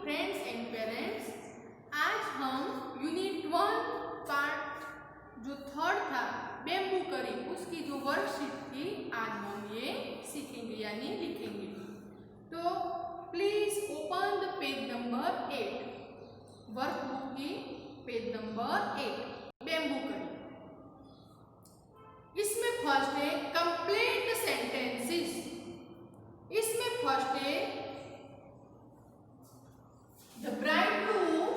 Friends and parents, आज हम unit 1 part जो थर्ड था बेम्बू करी उसकी जो वर्कशीट थी आज हम ये सीखेंगे यानी लिखेंगे। तो please open the page number 8, workbook की पेज नंबर 8 बेम्बू करी। इसमें फर्स्ट है कंप्लीट द सेंटेंसेस। इसमें फर्स्ट है the bridegroom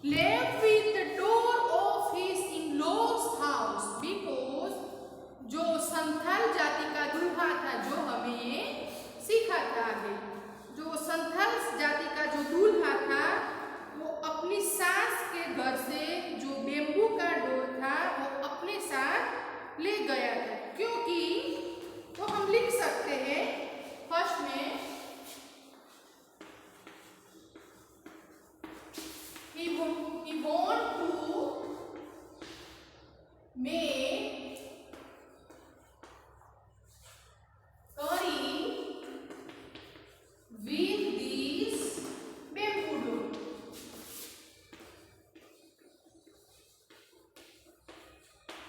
left with the door of his in-laws house because जो संथाल जाति का दूल्हा था, जो हमें ये सीखा था आगे, जो संथाल जाति का जो दूल्हा था वो अपनी सास के घर से जो बेम्बू का डोर था वो अपने साथ ले गया था। क्योंकि तो हम लिख सकते हैं फर्स्ट में he want to make curry with this bamboo doll।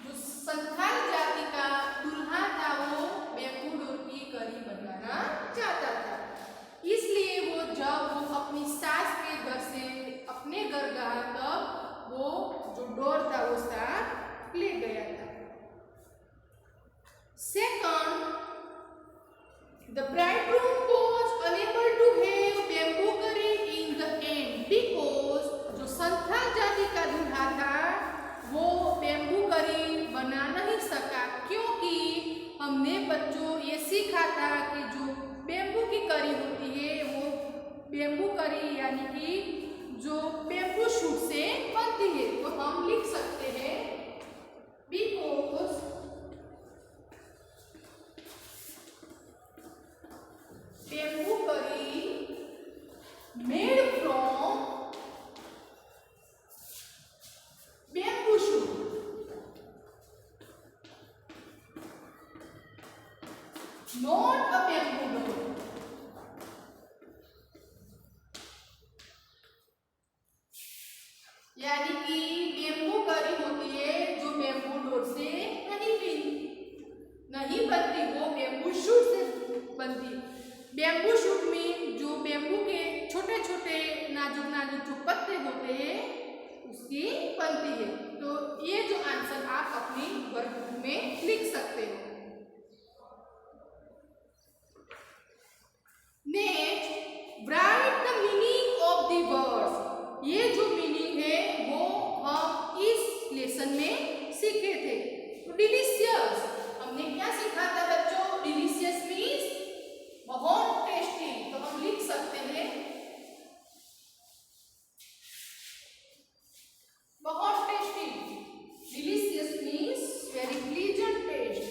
जो संथाल जाति का दूल्हा था वो बेम्बू डोल की करी बनाना चाहता था, इसलिए वो जब वो अपनी सास के घर से अपने घर गया तब वो जो डोर था वो साथ ले गया था। Second, the bridegroom was unable to have bamboo curry in the end because जो संथाल जाति का दूल्हा था वो बेम्बू करी बना नहीं सका, क्योंकि हमने बच्चों ये सीखा था कि जो बेम्बू की करी होती है वो बेम्बू करी यानी कि जो बेम्बू शूट से बनती है। तो हम लिख सकते हैं बिकॉज बेम्बू करी made from bamboo shoot not a bamboo door. यानी कि बेम्बू करी होती है जो बेम्बू डोर से नहीं बनती, वो बेम्बू शूट से बनती। बेम्बू शूट में जो बेम्बू के छोटे छोटे नाजुक नाजुक जो पत्ते होते हैं उसकी बनती है। तो ये जो आंसर आप अपनी वर्कबुक में लिख सकते हो। Next, right the meaning of the words. ये जो मीनिंग है वो हम इस लेसन में सीखे थे। तो डिलीशियस हमने क्या सीखा था बच्चों? डिलीशियस मीन्स बहुत टेस्टी। तो हम लिख सकते हैं बहुत tasty. Delicious means very pleasant taste.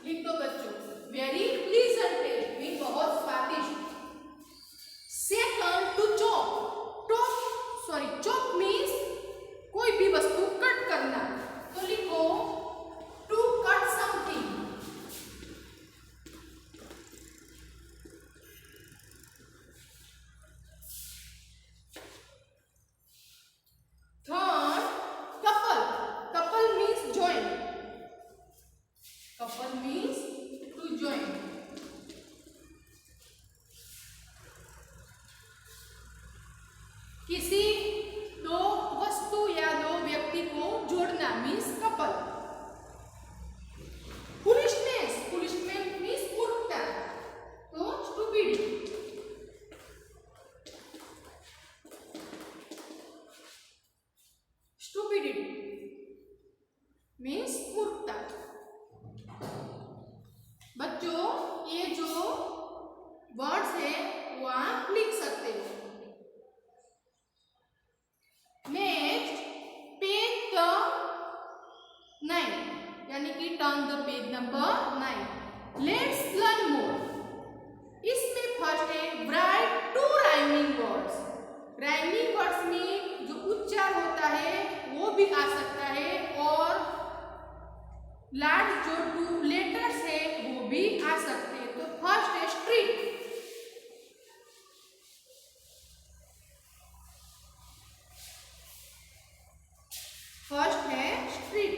लिख दो बच्चों, वेरी प्लीजेंट टेस्ट मीन बहुत स्वादिष्ट। Second, to chop. Chop means कोई भी वस्तु कट करना। तो लिखो to cut something. Third, couple. Couple means join. Couple means to join. किसी दो वस्तु या दो व्यक्ति को जोड़ना means couple. Foolishness, foolishness means मूर्खता। तो स्टूपिडिटी। स्टूपिडिटी मीन्स मूर्खता। बच्चों ये जो वर्ड्स है वो आप लिख सकते हो। नेक्स्ट, पेज द 9 यानी कि turn the page number 9। Let's learn more. इसमें फर्स्ट है right 2 rhyming words. Rhyming words में जो उच्चार होता है वो भी आ सकता है लार्ज जो टू लेटर्स है वो भी आ सकते हैं। तो फर्स्ट है स्ट्रीट। फर्स्ट है स्ट्रीट,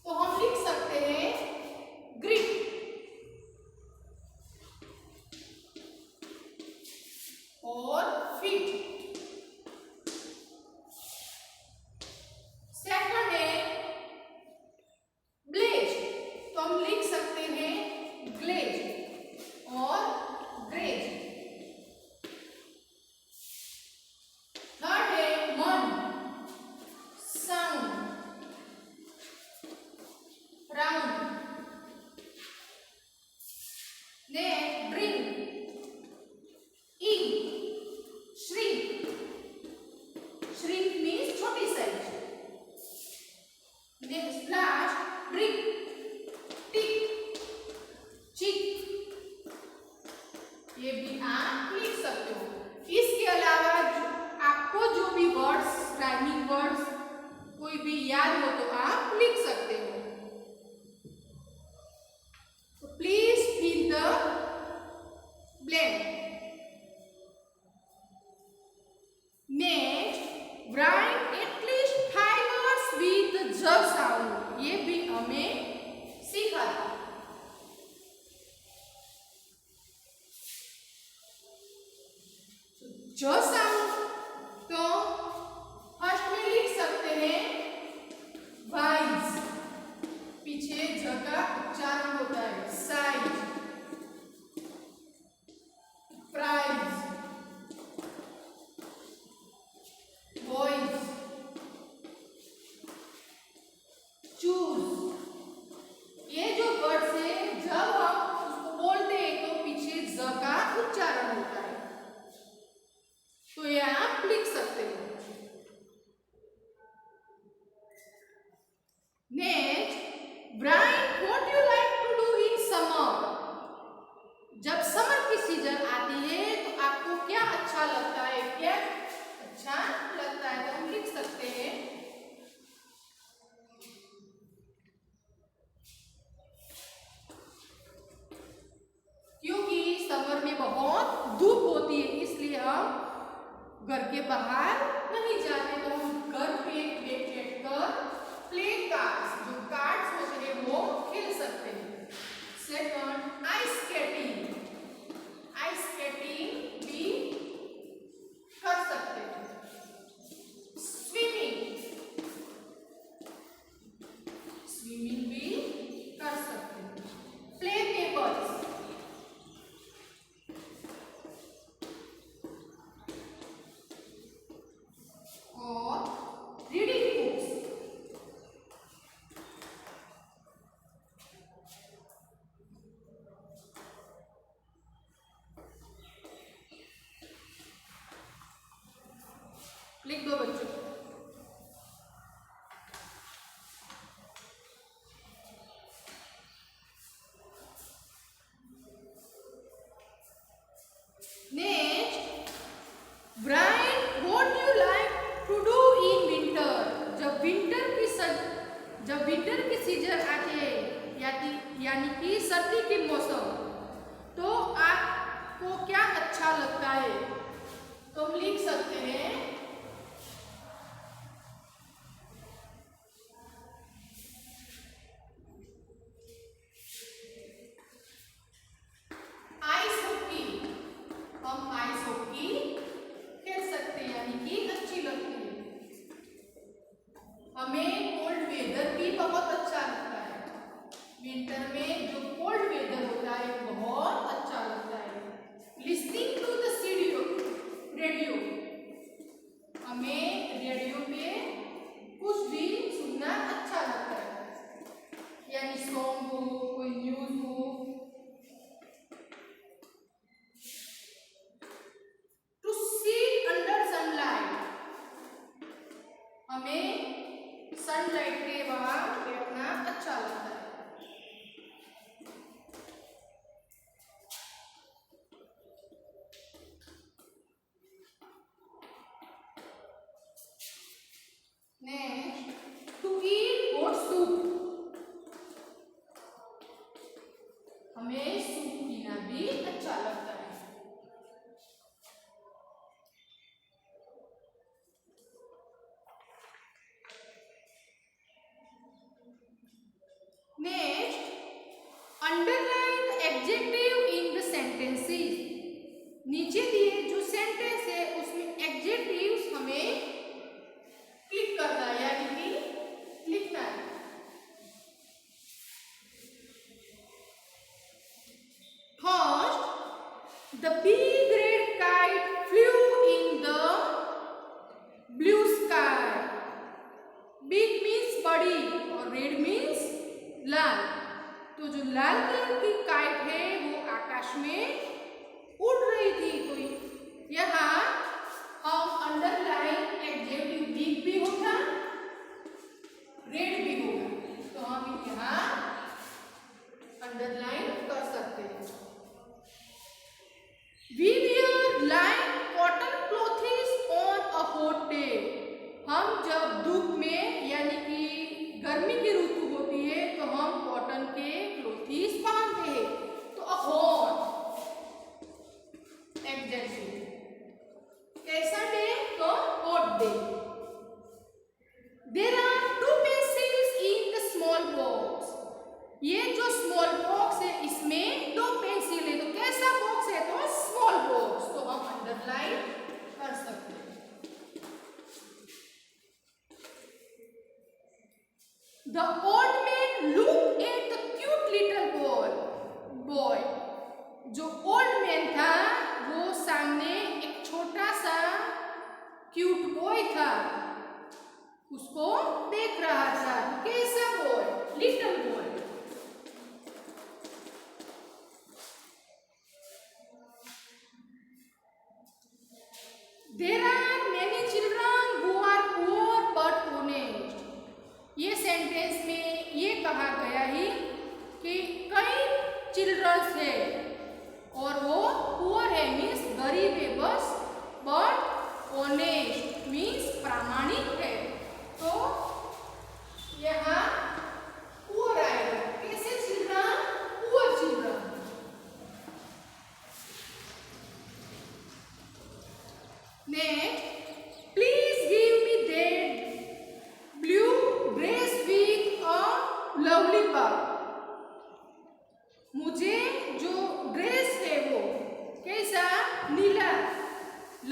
तो हम लिख सकते हैं ग्रिट और फीट। सेकंड है ब्लेज, तो हम लिख सकते हैं ग्लेज और ग्रेज। थर्ड है मन, sound, round. Next drink, ink, shrink. Shrink means छोटी size. Next last brick, tick, chick. ये भी आप लिख सकते हो। इसके अलावा आपको जो भी वर्ड्स, राइमिंग वर्ड्स कोई भी याद हो तो आप लिख सकते हो। तो please fill the blank. Next, write at least 5 words with ज साउंड। ये भी हमें सीखा था। ज साउंड, तो फर्स्ट में लिख सकते हैं वाइज, पीछे ज का उच्चारण होता है। Size, prize, voice, choose. ये जो वर्ड्स है जब हम उसको बोलते हैं तो पीछे ज का उच्चारण होता है, तो ये आप लिख सकते हो। Next, brine what you like to do in summer. जब समर की सीजन आती है तो आपको क्या अच्छा लगता है, क्या अच्छा लगता है, तो हम लिख सकते हैं क्योंकि समर में बहुत धूप होती है इसलिए हम घर के बाहर नहीं जाते, तो हम घर पे बैठकर प्ले कार्ड्स, जो कार्ड्स होते हैं वो खेल सकते हैं। Second, ice skating. Ice skating भी कर सकते हैं। स्विमिंग, स्विमिंग भी कर सकते हैं। प्ले पेपर्स, और रीडिंग बुक्स। लिख दो बच्चों। Next, brine what you like to do in winter. जब विंटर की सीजन आती है यानी कि सर्दी के मौसम, तो आपको क्या अच्छा लगता है, तो हम लिख सकते हैं आइस हॉकी। हम आइस हॉकी खेल सकते हैं यानी कि अच्छी लगती है। हमें कोल्ड वेदर भी बहुत अच्छा लगता है। विंटर में जो कोल्ड वेदर होता है बहुत अच्छा लगता है। लिसनिंग टू द रेडियो, हमें रेडियो पे कुछ भी सुनना अच्छा लगता है, यानी सॉन्ग हो, कोई न्यूज हो। टू सिट अंडर सनलाइट, हमें सनलाइट के वहां बैठना अच्छा लगता है। Next, to eat hot soup, underline the adjective in the sentences. नीचे दिए जो सेंटेंस है उसमें एडजेक्टिव्स हमें क्लिक करना है, यानी कि लिखना है। First, the big red kite flu in the blue sky. Big means बड़ी और रेड मीन्स लाल। तो जो लाल कलर की काइट है वो आकाश में उड़ रही थी। तो यहाँ हम अंडरलाइन एडजेक्टिव बिग भी होगा, रेड भी होगा, तो हम यहाँ अंडरलाइन कर सकते हैं। We wear light cotton clothes on a hot day। हम जब धूप में यानी कि गर्मी की ऋतु होती है तो हम कॉटन के क्लोथ्स पहनते हैं। तो a hot एडजेक्टिव, कैसा डे? तो hot day। There are 2 pencils in the small box। ये जो स्मॉल बॉक्स है इसमें 2 पेंसिल है। तो कैसा बॉक्स है? तो स्मॉल बॉक्स। तो हम अंडरलाइन कर सकते हैं। The old man looked at the cute little boy। जो ओल्ड मैन था वो सामने एक छोटा सा क्यूट बॉय था, उसको देख रहा था। कैसा boy? Little boy. There are many children who are poor but honest। ये सेंटेंस में ये कहा गया है कि कई चिल्ड्रंस है और वो पुअर है मीन्स गरीब है बस, बट ऑनेस्ट मीन्स प्रामाणिक है। तो यहाँ पुअर आएगा। कैसे children? Poor children. Next, please give me that blue dress with a lovely bow। मुझे जो ड्रेस है वो कैसा? नीला,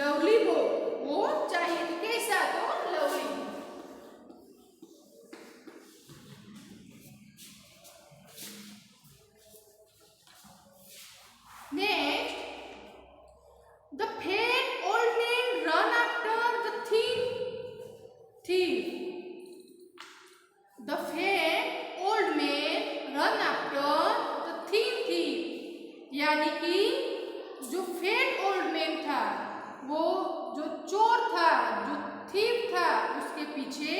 लवली बो वो चाहिए। कैसा? तो lovely. Next, the fat old man run after the thief। The fat old man run after the thief। यानी कि जो फैट ओल्ड मैन था वो जो चोर था, जो थीफ था, उसके पीछे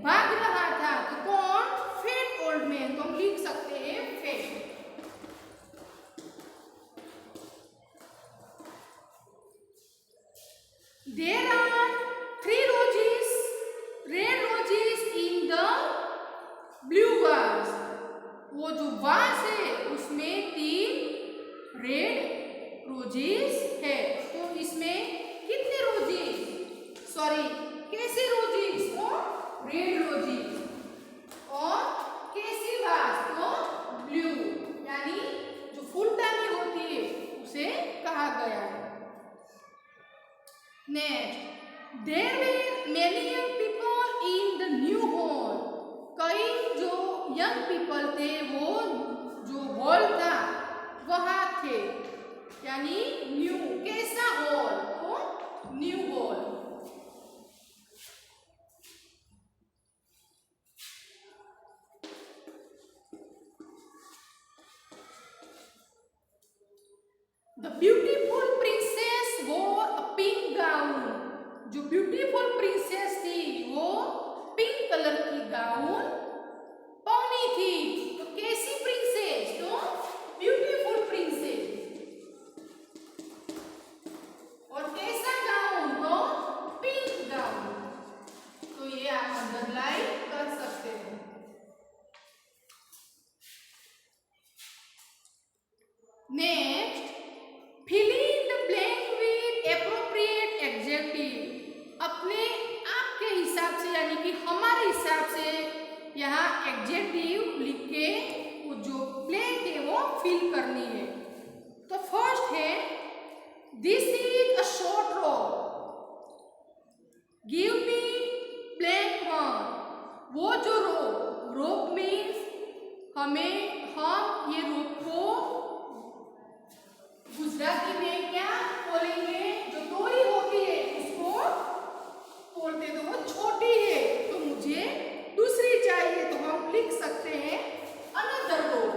भाग रहा था। तो कौन? Fat old man. तो हम लिख सकते हैं fat. There are 3 roses, red roses in the blue vase। वो जो वास है उसमें 3 रेड रोजेस है। तो इसमें कितने रोजेस? सॉरी, कैसे रोजेस? तो रेड रोजेस। और कैसी वास? तो ब्लू, यानी जो फूलदानी होती है उसे कहा गया है। Next, there were many young people in the new hall। कई जो यंग पीपल थे वो जो हॉल था वहाँ थे, यानी न्यू। कैसा हॉल? तो new hall. The beautiful princess wore a pink gown। जो ब्यूटीफुल प्रिंसेस थी वो पिंक कलर की गाउन पहनी थी। तो कैसी प्रिंसेस? तो ब्यूटीफुल प्रिंसेस। और कैसा गाउन? तो पिंक गाउन। तो ये आप अंडरलाइन कर सकते हैं। Next, fill in the blank with appropriate adjective। अपने आप के हिसाब से यानी कि हमारे हिसाब से यहाँ एडजेक्टिव लिख के वो जो ब्लैंक है फिल करनी है। तो फर्स्ट है, this is a short rope, give me blank one. वो जो रोप मीन्स हम ये रोप को गुजराती में क्या बोलेंगे, जो डोरी होती है उसको बोलते, तो वो छोटी है, तो मुझे दूसरी चाहिए, तो हम लिख सकते हैं अनदर रोप।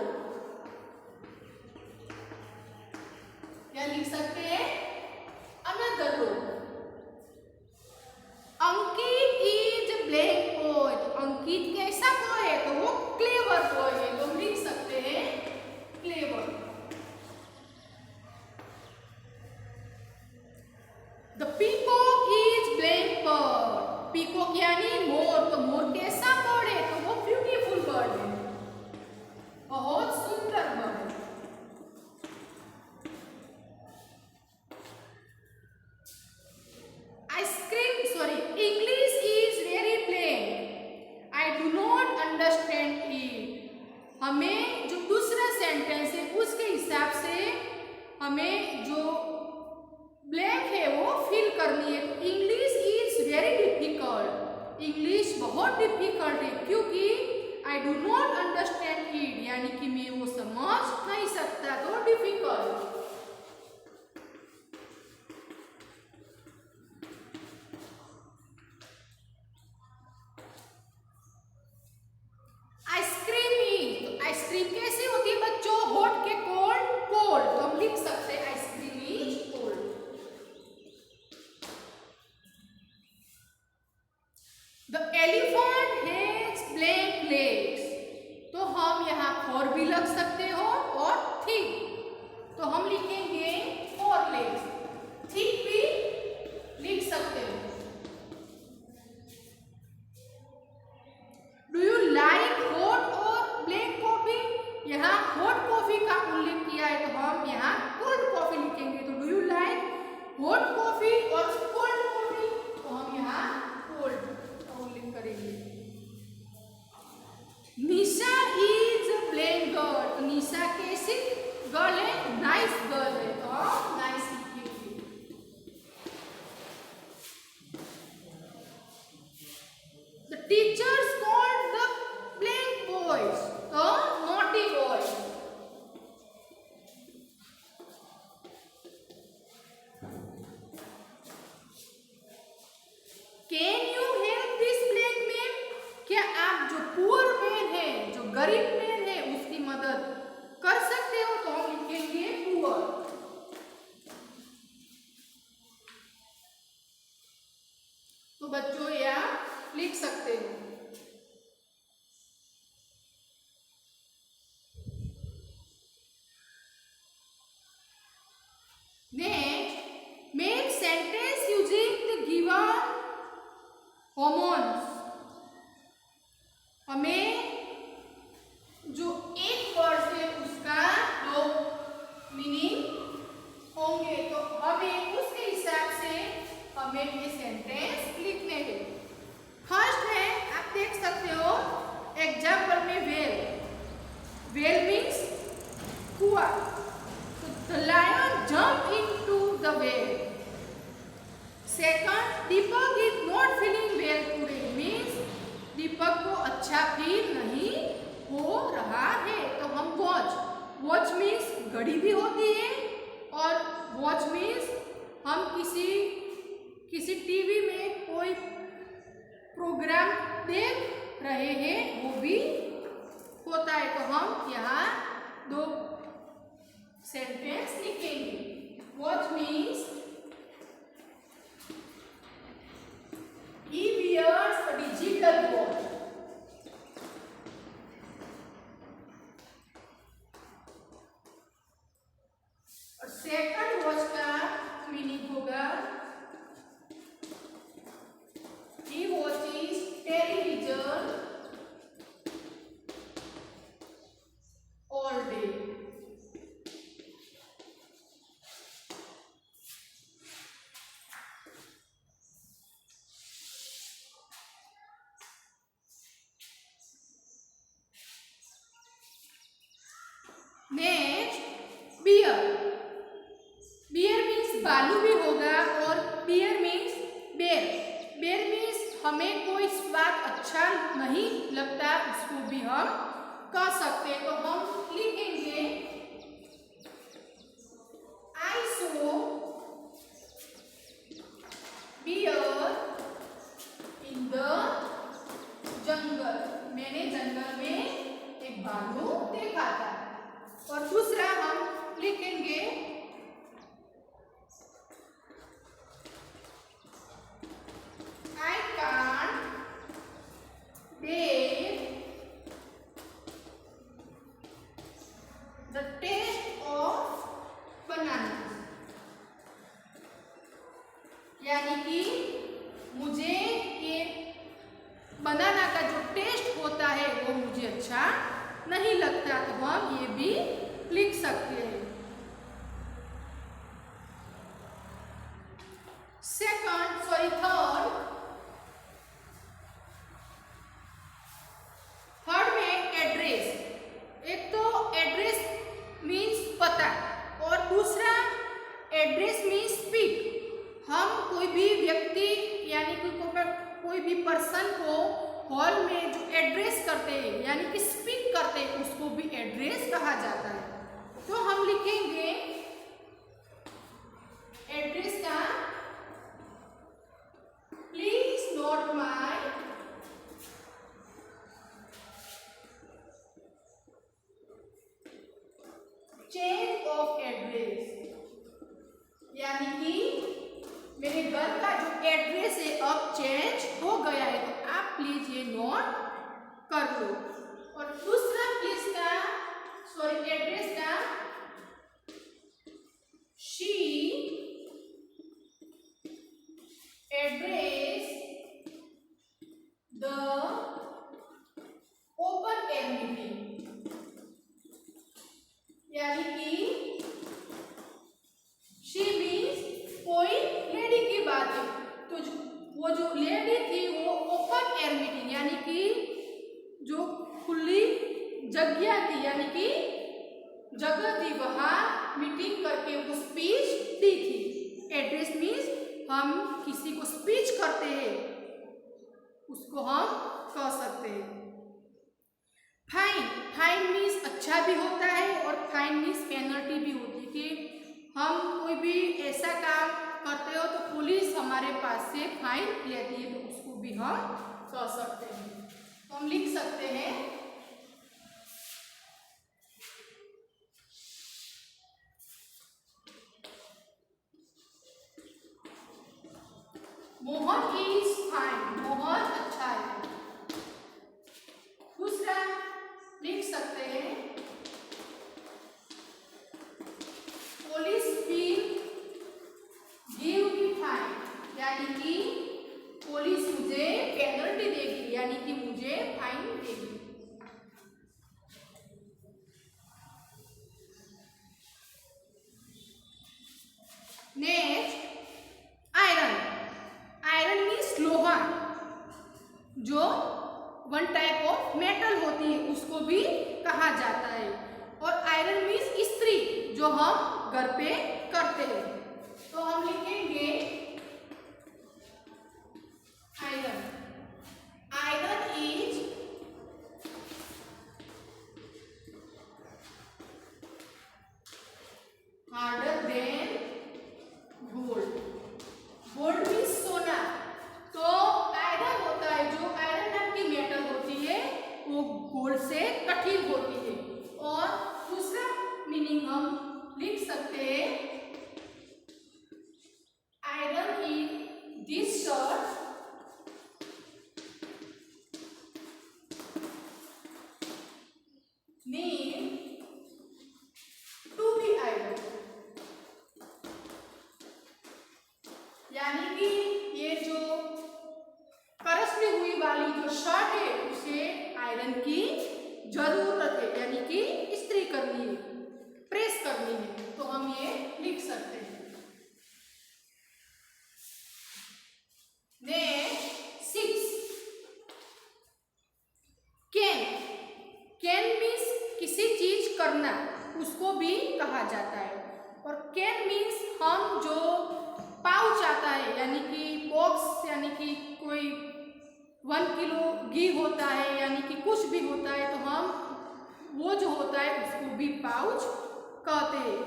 क्या लिख सकते हैं? Another rope. Ankit is black boy, Ankit कैसा बॉय है, तो वो क्लेवर बॉय है, तो हम लिख सकते हैं clever. The peacock is black bird, peacock यानी मोर, तो मोर कैसा बर्ड है, तो वो ब्यूटीफुल बर्ड है, बहुत सुंदर बर्ड है। English is very plain, I do not understand it. हमें जो दूसरा सेंटेंस है उसके हिसाब से हमें जो ब्लैंक है वो फिल करनी है। English is very difficult, English बहुत डिफिकल्ट है, क्योंकि I do not understand it यानी कि मैं वो समझ नहीं सकता, तो डिफिकल्ट। आइसक्रीम कैसी होती है बच्चों? हॉट के कोल्ड, कोल्ड, तो हम लिख सकते हैं ice cream is cold. The elephant has black legs, तो हम यहाँ 4 भी लग सकते हो और थिक, तो हम लिखेंगे 4 लेग्स, थिक भी लिख सकते हो। डू यू लाइक हॉट और ब्लैक कॉफी, यहाँ हॉट कॉफी का उल्लेख किया है, तो हम यहाँ कोल्ड कॉफी लिखेंगे। तो do you like hot coffee और कोल्ड कॉफी, तो हम यहाँ कोल्ड का उल्लेख करेंगे। निशा इज अ ब्लैक गर्ल, तो निशा कैसी गर्ल है? नाइस गर्ल है, तो हम नाइस लिखेंगे। The teachers called the black boys, तो naughty boys. Can you help this black man, क्या आप जो पुअर मैन है, जो गरीब मैन है, उसकी मदद कर सकते हो, तो हम लिखेंगे पुअर। तो बच्चों यहाँ लिख सकते हो। Next, make sentence using the given hormones, हमें जो एक वर्ड है उसका 2 मीनिंग होंगे, तो हमें उसके हिसाब से हमें ये सेंटेंस लिखने हैं। फर्स्ट है, आप देख सकते हो एग्जाम्पल में वेल, वेल मीन्स कुआं, तो the lion jump into the well. Second, Deepak is not feeling well today, means Deepak को अच्छा फील नहीं हो रहा है, तो हम वॉच, वॉच मीन्स घड़ी भी होती है, और वॉच मीन्स हम किसी टीवी में कोई प्रोग्राम देख रहे हैं, वो भी होता है, तो हम यहाँ 2 सेंटेंस लिखेंगे। Watch means he wears a digital watch, और सेकंड वॉच का मीनिंग होगा he watches television all day। Next, bear, bear means बालू भी होगा और बियर मीन्स बेर, बेर मीन्स हमें कोई स्वाद अच्छा नहीं लगता, उसको भी हम कह सकते हैं। तो हम लिखेंगे आई सो बियर इन द जंगल, मैंने जंगल में एक भालू देखा था। और दूसरा हम लिखेंगे आई कांट बेर द टेस्ट ऑफ बनाना, यानी कि मुझे ये बनाना का जो टेस्ट होता है वो मुझे अच्छा नहीं लगता। तो हम ये भी लिख सकते हैं। थर्ड में एड्रेस, एक तो एड्रेस मीन्स पता और दूसरा एड्रेस मीन्स स्पीक। हम कोई भी व्यक्ति यानी कि कोई भी पर्सन को हॉल में जो एड्रेस करते हैं यानी कि स्पीक करते हैं उसको भी एड्रेस कहा जाता है। तो हम लिखेंगे एड्रेस का please note my change of address, यानी कि मेरे घर का जो एड्रेस है अब चेंज हो गया है, तो आप प्लीज ये नोट कर लो। और दूसरा प्लीज का एड्रेस का she address the open air meeting, यानी कि शी मीन्स कोई लेडी की बात है, तो वो जो लेडी थी वो ओपन एयर मीटिंग यानी कि जो खुली जगह थी यानी कि जगह थी वहां मीटिंग करके वो स्पीच दी थी। एड्रेस मीन्स हम किसी को स्पीच करते हैं उसको हम कह सकते हैं। फाइन, फाइन मीन्स अच्छा भी होता है और फाइन मीन्स पेनल्टी भी होती है कि हम कोई भी ऐसा काम करते हो तो पुलिस हमारे पास से फाइन लेती है, तो उसको भी हम कह सकते हैं। तो हम लिख सकते हैं मोहन इज फाइन, मोहन अच्छा है। दूसरा लिख सकते हैं police will give me fine, यानी कि पुलिस मुझे पेनल्टी देगी यानी कि मुझे फाइन देगी। नेक्स्ट आयरन, आयरन मीन्स लोहा, जो वन टाइप ऑफ मेटल होती है उसको भी कहा जाता है। और आयरन मीन्स इस्त्री, जो हम घर पे करते हैं। तो हम लिखेंगे iron, iron is harder than gold, gold means सोना, तो आयरन होता है जो आयरन नाम की मेटल होती है वो गोल्ड से कठिन होती है। और दूसरा मीनिंग हम लिख सकते हैं iron is this shirt mean to be iron, यानी कि ये जो करसली हुई वाली जो शर्ट है उसे आयरन की जरूरत है, यानी कि इस्त्री करनी है, प्रेस करनी है। तो हम ये लिख सकते हैं। नेक्स्ट 6 कैन, कैन मीन्स किसी चीज करना, उसको भी कहा जाता है। और कैन मीन्स हम जो पाउच आता है यानी कि बॉक्स, यानी कि कोई 1 किलो घी होता है यानी कि कुछ भी होता है तो हम वो जो होता है उसको भी पाउच कहते हैं।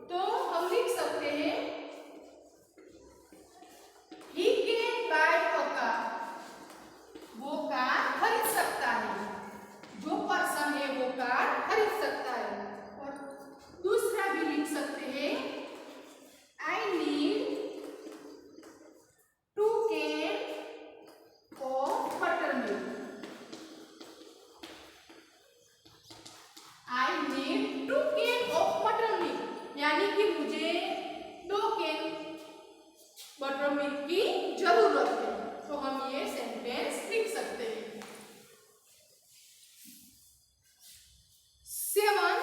तो हम लिख सकते हैं he can buy a car, वो कार खरीद सकता है, जो पर्सन है वो कार खरीद सकता है। और दूसरा भी लिख सकते हैं I need 2 can of butter milk, I need 2 can of butter milk, यानी कि मुझे 2 कैन बटर मिल्क की जरूरत है। तो हम ये सेंटेंस लिख सकते हैं। 7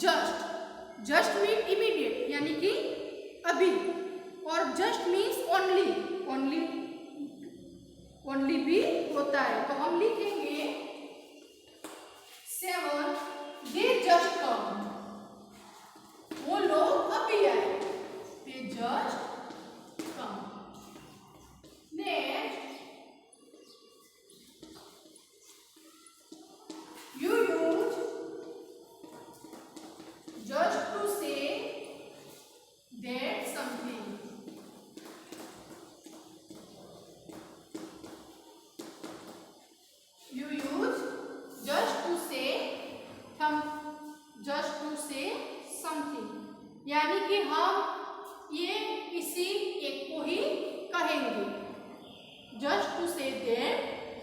जस्ट, जस्ट मीन इमीडिएट यानी कि अभी, और just means only, only only भी होता है। तो हम लिखेंगे 7 दे जस्ट कम, वो लोग अभी आए, they just come. Next you use just to say that something, you use just to say just to say something, यानी कि हम ये किसी एक को ही कहेंगे। just to say that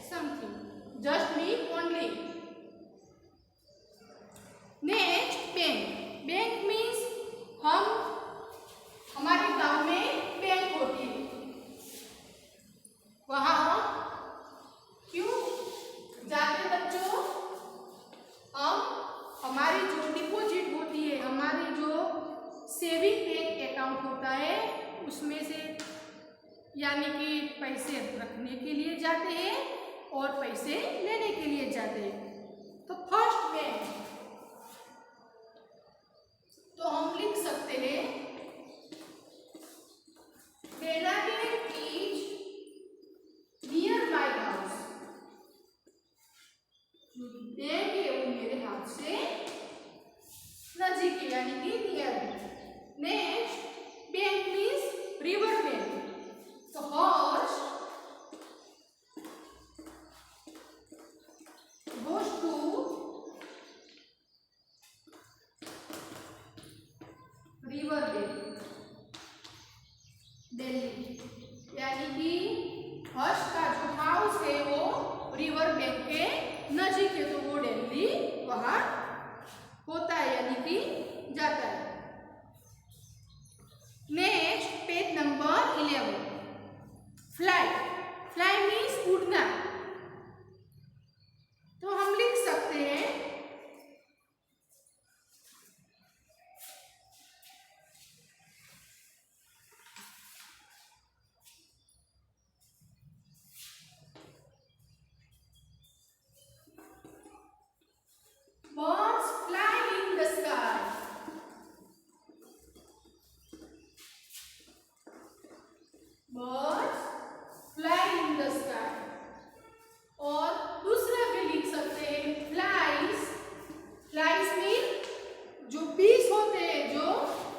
something, just mean only। Next bank, bank means हम, हमारे गांव में बैंक होती है, वहां हम क्यों जाते बच्चों, हम हमारी जो डिपॉजिट होती है, हमारी जो सेविंग बैंक अकाउंट होता है उसमें से यानी कि पैसे रखने के लिए जाते हैं और पैसे लेने के लिए जाते हैं। तो फर्स्ट बैंक, तो हम लिख सकते हैं bank is near my house, bank है वो मेरे हाथ से नजीक है यानी कि near. Next bank means river bank, तो horse goes to river bank Delhi, यानी कि हर्ष का जो हाउस है वो रिवर बैंक के नजीक है, तो वो दिल्ली वहां होता है यानी कि जाता है। Next page number 11, fly, fly means उड़ना, तो हम लिख सकते हैं birds fly in the sky, birds fly in the sky। और दूसरा भी लिख सकते हैं फ्लाइज, फ्लाइज मीन जो बीज होते हैं, जो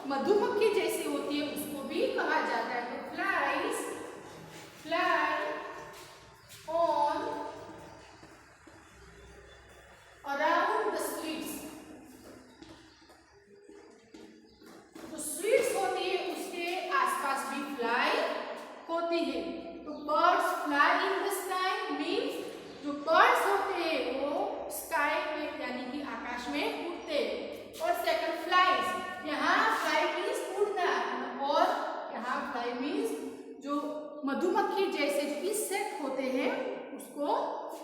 मधुमक्खी जैसी होती है उसको भी कहा जाता है। तो flies fly on around the sweets, तो स्वीट्स होती है उसके आसपास भी फ्लाई होती है। तो birds fly in the sky means जो बर्ड्स होते हैं वो स्काई में यानी कि आकाश में उड़ते हैं। और सेकंड फ्लाइज, यहाँ फ्लाई मीन्स उड़ना, और यहाँ फ्लाई मीन्स जो मधुमक्खी जैसे जो इंसेक्ट होते हैं उसको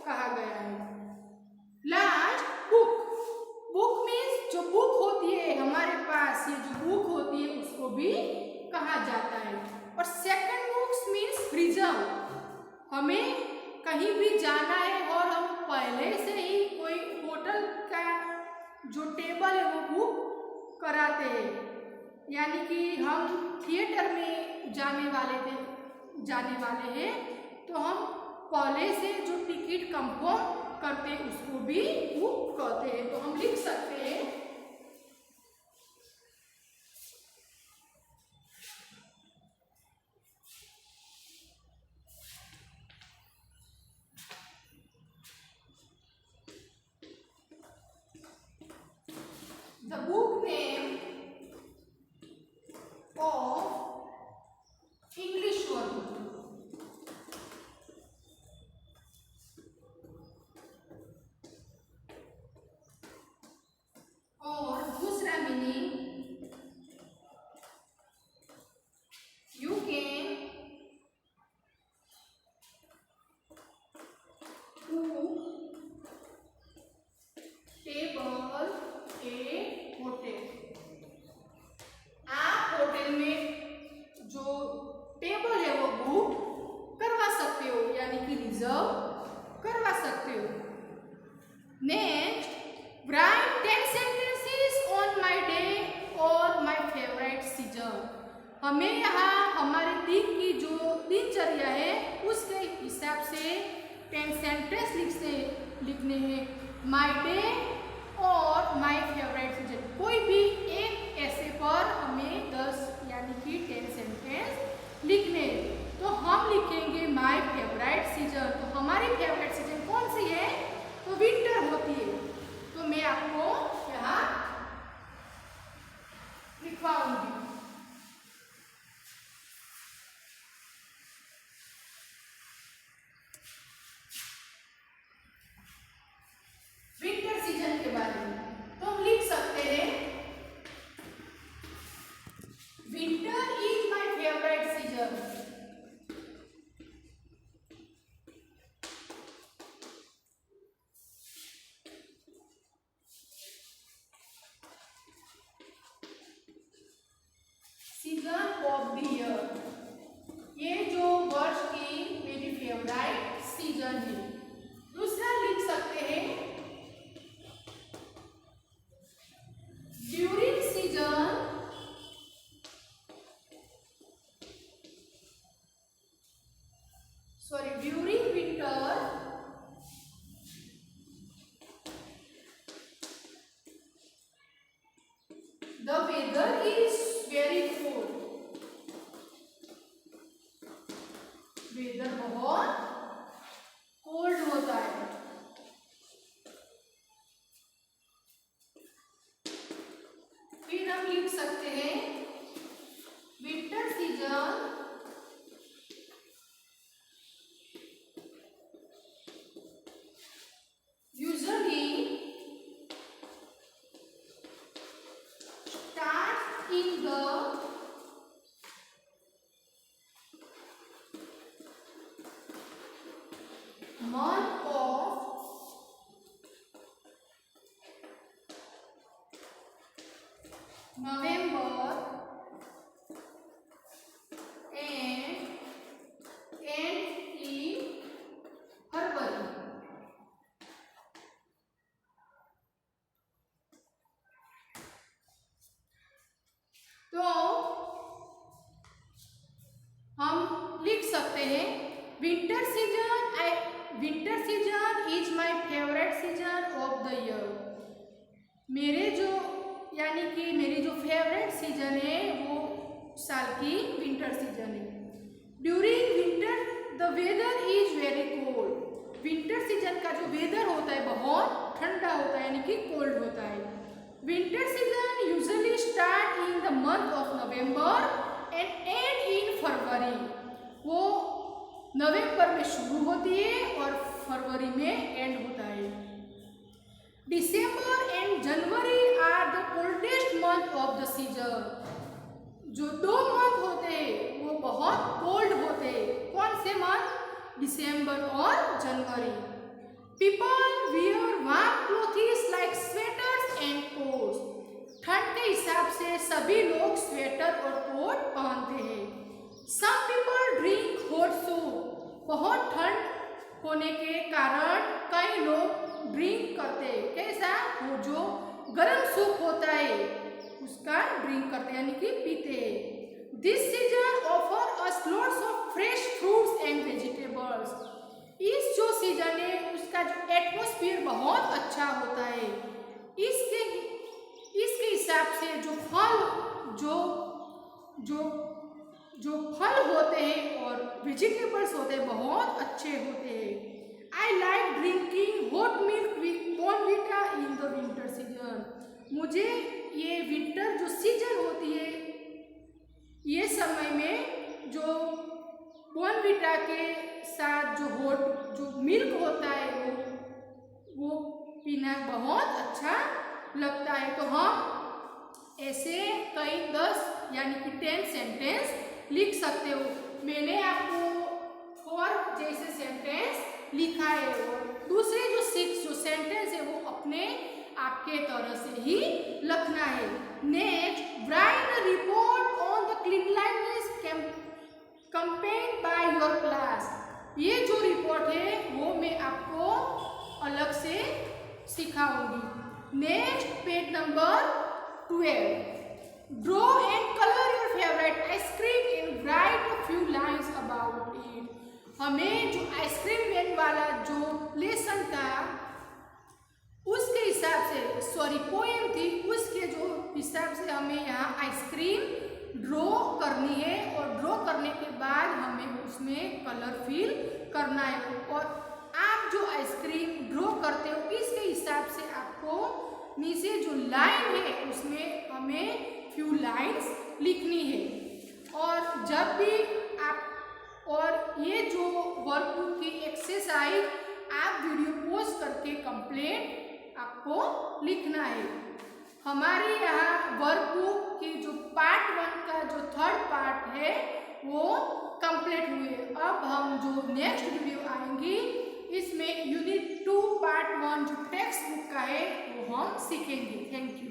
कहा गया है। लास्ट बुक, बुक मीन्स जो बुक होती है हमारे पास, ये जो बुक होती है उसको भी कहा जाता है। और सेकंड बुक्स मीन्स रिजर्व, हमें कहीं भी जाना है और हम पहले से ही कोई होटल का जो टेबल है वो बुक यानी कि हम थिएटर में जाने वाले हैं, तो हम पहले से जो टिकट कंफर्म करते हैं उसको भी बुक कहते हैं। तो हम लिख सकते हैं the book name of English word। और दूसरा meaning, you can cook table A hotel. आप होटल में जो टेबल है वो बुक करवा सकते हो, यानी कि रिजर्व करवा सकते हो। Next, right 10 sentences on my day और माय फेवरेट सीजन। हमें यहाँ हमारे दिन की जो दिनचर्या है उसके हिसाब से 10 सेंटेंस लिखने हैं। माय डे और माय फेवरेट सीजन, कोई भी एक ऐसे पर हमें 10 यानी कि 10 सेंटेंस लिखने। तो हम लिखेंगे माय फेवरेट सीजन। तो हमारी फेवरेट सीजन कौन सी है? तो विंटर होती है। तो मैं आपको यहाँ लिखवाऊंगी। विंटर सीजन के बारे में तो हम लिख सकते हैं, winter is my favourite season. Season of the year, ये जो वर्ष की मेरी फेवरेट सीजन है। दूसरा लिख सकते हैं, during season during winter the weather is very cold. Weather बहुत कोल्ड होता है। फिर हम लिख सकते हैं, winter season usually start in the month of November and end in February। तो हम लिख सकते हैं, winter season is my favourite season of the year. मेरे जो यानी कि मेरी जो फेवरेट सीजन है वो साल की विंटर सीजन है। During winter the weather is very cold. Winter season का जो वेदर होता है बहुत ठंडा होता है, यानी कि कोल्ड होता है। Winter season usually start in the month of November and end in February. वो नवंबर में शुरू होती है और फरवरी में एंड होता है। December end January are the coldest month of the season. जो 2 मंथ होते हैं वो बहुत कोल्ड होते हैं। कौन से मंथ? दिसंबर और जनवरी। People wear warm clothes like sweaters and coats. ठंड के हिसाब से सभी लोग स्वेटर और कोट पहनते हैं। Some people drink hot soup. बहुत ठंड होने के कारण कई लोग ड्रिंक करते हैं। कैसा? वो जो गर्म सूप होता है उसका ड्रिंक करते हैं, यानी कि पीते हैं। This season offer us lots of fresh fruits and vegetables. इस जो सीजन है उसका जो एटमॉस्फेयर बहुत अच्छा होता है। इसके हिसाब से जो फल होते हैं और वेजिटेबल्स होते हैं बहुत अच्छे होते हैं। I like drinking hot milk with Bournvita in the winter season. मुझे ये विंटर जो सीजन होती है ये समय में जो बॉर्नविटा के साथ जो हॉट जो मिल्क होता है वो पीना बहुत अच्छा लगता है। तो हम ऐसे कई 10 यानी कि 10 सेंटेंस लिख सकते हो। मैंने आपको 4 जैसे सेंटेंस लिखा है और दूसरे जो 6 जो सेंटेंस है वो अपने आपके तरह से ही लिखना है। Next, write a report on the cleanliness campaign by your class. ये जो रिपोर्ट है वो मैं आपको अलग से सिखाऊंगी। Next, page number 12, draw and colour your favourite ice cream and write a few lines about it. हमें जो आइसक्रीम वैन वाला जो लेसन था उसके हिसाब से पोएम थी उसके जो हिसाब से हमें यहाँ आइसक्रीम ड्रॉ करनी है और ड्रॉ करने के बाद हमें उसमें कलर फिल करना है। और आप जो आइसक्रीम ड्रॉ करते हो इसके हिसाब से आपको नीचे जो लाइन है उसमें हमें फ्यू लाइन्स लिखनी है। और जब भी आप और ये जो वर्कबुक की एक्सरसाइज आप वीडियो पॉज करके कंप्लीट आपको लिखना है। हमारे यहाँ वर्कबुक की जो पार्ट 1 का जो 3rd पार्ट है वो कंप्लीट हुए। अब हम जो नेक्स्ट वीडियो आएंगी इसमें यूनिट 2 पार्ट 1 जो टेक्स्ट बुक का है वो हम सीखेंगे। Thank you.